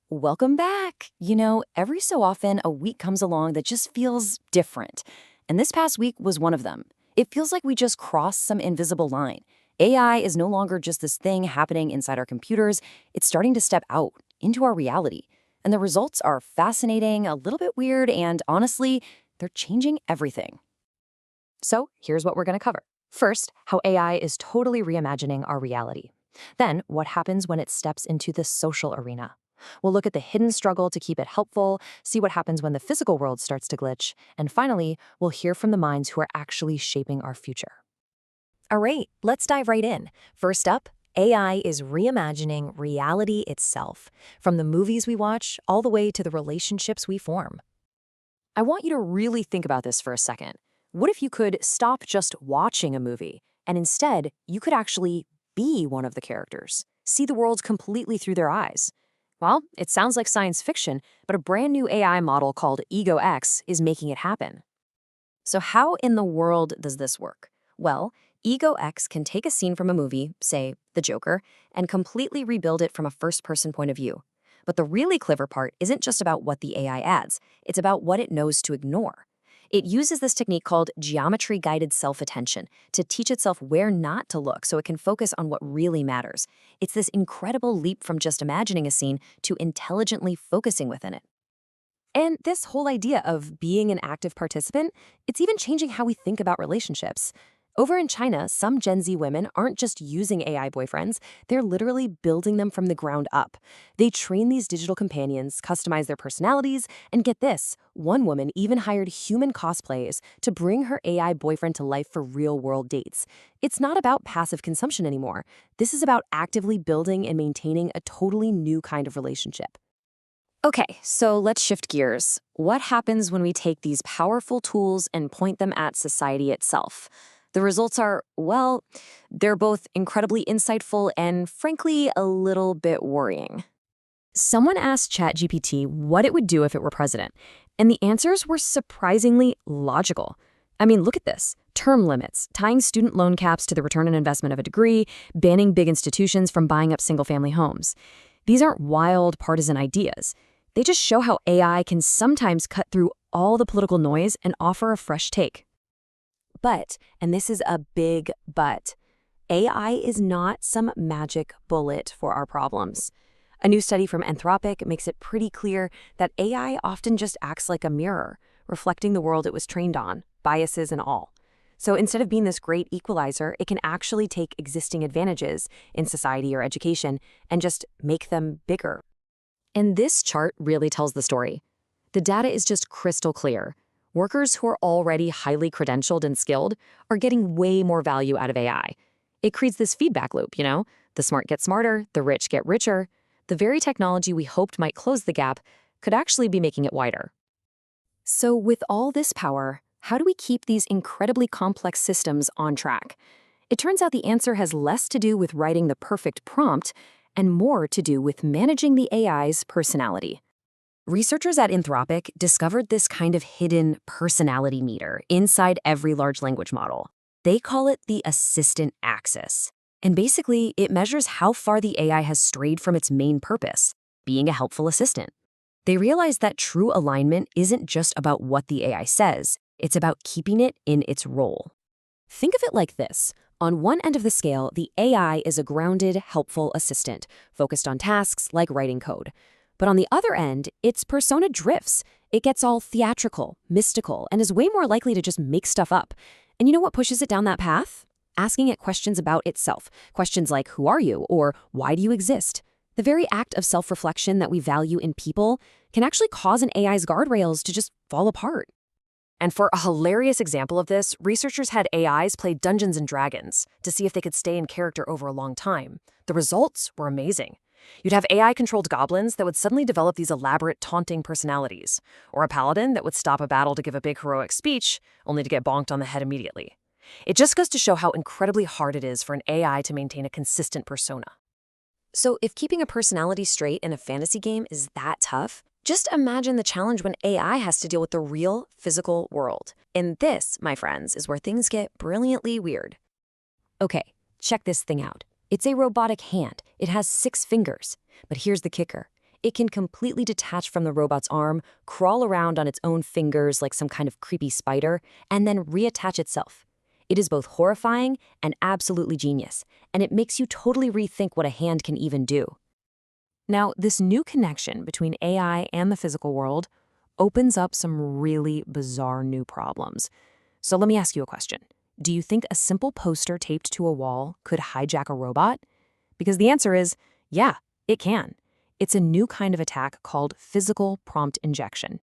Welcome back. Every so often a week comes along that just feels different. And this past week was one of them. It feels like we just crossed some invisible line. AI is no longer just this thing happening inside our computers, it's starting to step out into our reality. And the results are fascinating, a little bit weird, and honestly, they're changing everything. So here's what we're going to cover. First, how AI is totally reimagining our reality. Then, what happens when it steps into the social arena. We'll look at the hidden struggle to keep it helpful, see what happens when the physical world starts to glitch, and finally, we'll hear from the minds who are actually shaping our future. All right, let's dive right in. First up, AI is reimagining reality itself, from the movies we watch all the way to the relationships we form. I want you to really think about this for a second. What if you could stop just watching a movie, and instead, you could actually be one of the characters, see the world completely through their eyes? Well, it sounds like science fiction, but a brand new AI model called Ego X is making it happen. So how in the world does this work? Well, Ego X can take a scene from a movie, say The Joker, and completely rebuild it from a first-person point of view. But the really clever part isn't just about what the AI adds, it's about what it knows to ignore. It uses this technique called geometry-guided self-attention to teach itself where not to look so it can focus on what really matters. It's this incredible leap from just imagining a scene to intelligently focusing within it. And this whole idea of being an active participant, it's even changing how we think about relationships. Over in China, some Gen Z women aren't just using AI boyfriends, they're literally building them from the ground up. They train these digital companions, customize their personalities, and get this, one woman even hired human cosplays to bring her AI boyfriend to life for real-world dates. It's not about passive consumption anymore. This is about actively building and maintaining a totally new kind of relationship. Okay, so let's shift gears. What happens when we take these powerful tools and point them at society itself? The results are, well, they're both incredibly insightful and, frankly, a little bit worrying. Someone asked ChatGPT what it would do if it were president, and the answers were surprisingly logical. I mean, look at this. Term limits, tying student loan caps to the return on investment of a degree, banning big institutions from buying up single-family homes. These aren't wild partisan ideas. They just show how AI can sometimes cut through all the political noise and offer a fresh take. But, and this is a big but, AI is not some magic bullet for our problems. A new study from Anthropic makes it pretty clear that AI often just acts like a mirror, reflecting the world it was trained on, biases and all. So instead of being this great equalizer, it can actually take existing advantages in society or education and just make them bigger. And this chart really tells the story. The data is just crystal clear. Workers who are already highly credentialed and skilled are getting way more value out of AI. It creates this feedback loop, The smart get smarter, the rich get richer. The very technology we hoped might close the gap could actually be making it wider. So with all this power, how do we keep these incredibly complex systems on track? It turns out the answer has less to do with writing the perfect prompt and more to do with managing the AI's personality. Researchers at Anthropic discovered this kind of hidden personality meter inside every large language model. They call it the assistant axis. And basically, it measures how far the AI has strayed from its main purpose, being a helpful assistant. They realized that true alignment isn't just about what the AI says, it's about keeping it in its role. Think of it like this. On one end of the scale, the AI is a grounded, helpful assistant, focused on tasks like writing code. But on the other end, its persona drifts. It gets all theatrical, mystical, and is way more likely to just make stuff up. And you know what pushes it down that path? Asking it questions about itself. Questions like, who are you? Or why do you exist? The very act of self-reflection that we value in people can actually cause an AI's guardrails to just fall apart. And for a hilarious example of this, researchers had AIs play Dungeons & Dragons to see if they could stay in character over a long time. The results were amazing. You'd have AI-controlled goblins that would suddenly develop these elaborate, taunting personalities, or a paladin that would stop a battle to give a big heroic speech, only to get bonked on the head immediately. It just goes to show how incredibly hard it is for an AI to maintain a consistent persona. So if keeping a personality straight in a fantasy game is that tough, just imagine the challenge when AI has to deal with the real, physical world. And this, my friends, is where things get brilliantly weird. Okay, check this thing out. It's a robotic hand. It has 6 fingers. But here's the kicker. It can completely detach from the robot's arm, crawl around on its own fingers like some kind of creepy spider, and then reattach itself. It is both horrifying and absolutely genius, and it makes you totally rethink what a hand can even do. Now, this new connection between AI and the physical world opens up some really bizarre new problems. So let me ask you a question. Do you think a simple poster taped to a wall could hijack a robot? Because the answer is, yeah, it can. It's a new kind of attack called physical prompt injection.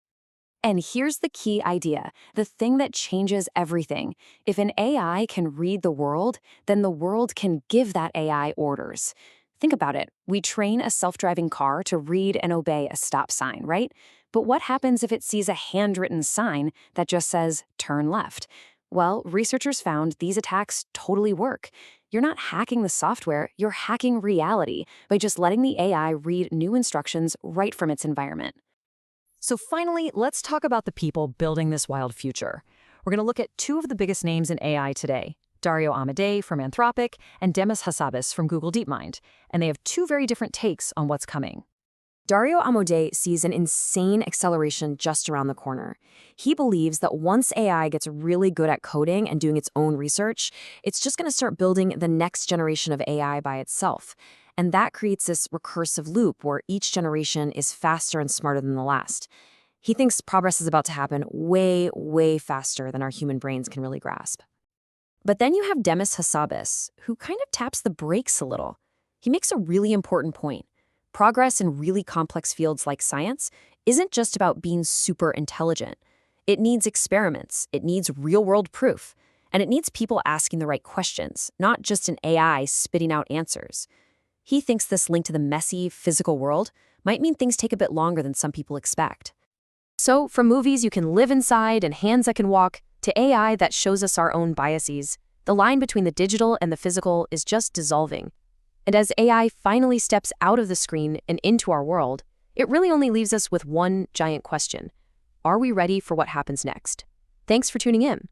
And here's the key idea, the thing that changes everything. If an AI can read the world, then the world can give that AI orders. Think about it. We train a self-driving car to read and obey a stop sign, right? But what happens if it sees a handwritten sign that just says, turn left? Well, researchers found these attacks totally work. You're not hacking the software, you're hacking reality by just letting the AI read new instructions right from its environment. So finally, let's talk about the people building this wild future. We're going to look at two of the biggest names in AI today, Dario Amodei from Anthropic and Demis Hassabis from Google DeepMind, and they have two very different takes on what's coming. Dario Amodei sees an insane acceleration just around the corner. He believes that once AI gets really good at coding and doing its own research, it's just going to start building the next generation of AI by itself. And that creates this recursive loop where each generation is faster and smarter than the last. He thinks progress is about to happen way, way faster than our human brains can really grasp. But then you have Demis Hassabis, who kind of taps the brakes a little. He makes a really important point. Progress in really complex fields like science isn't just about being super intelligent. It needs experiments, it needs real-world proof, and it needs people asking the right questions, not just an AI spitting out answers. He thinks this link to the messy, physical world might mean things take a bit longer than some people expect. So, from movies you can live inside and hands that can walk, to AI that shows us our own biases, the line between the digital and the physical is just dissolving. And as AI finally steps out of the screen and into our world, it really only leaves us with one giant question. Are we ready for what happens next? Thanks for tuning in.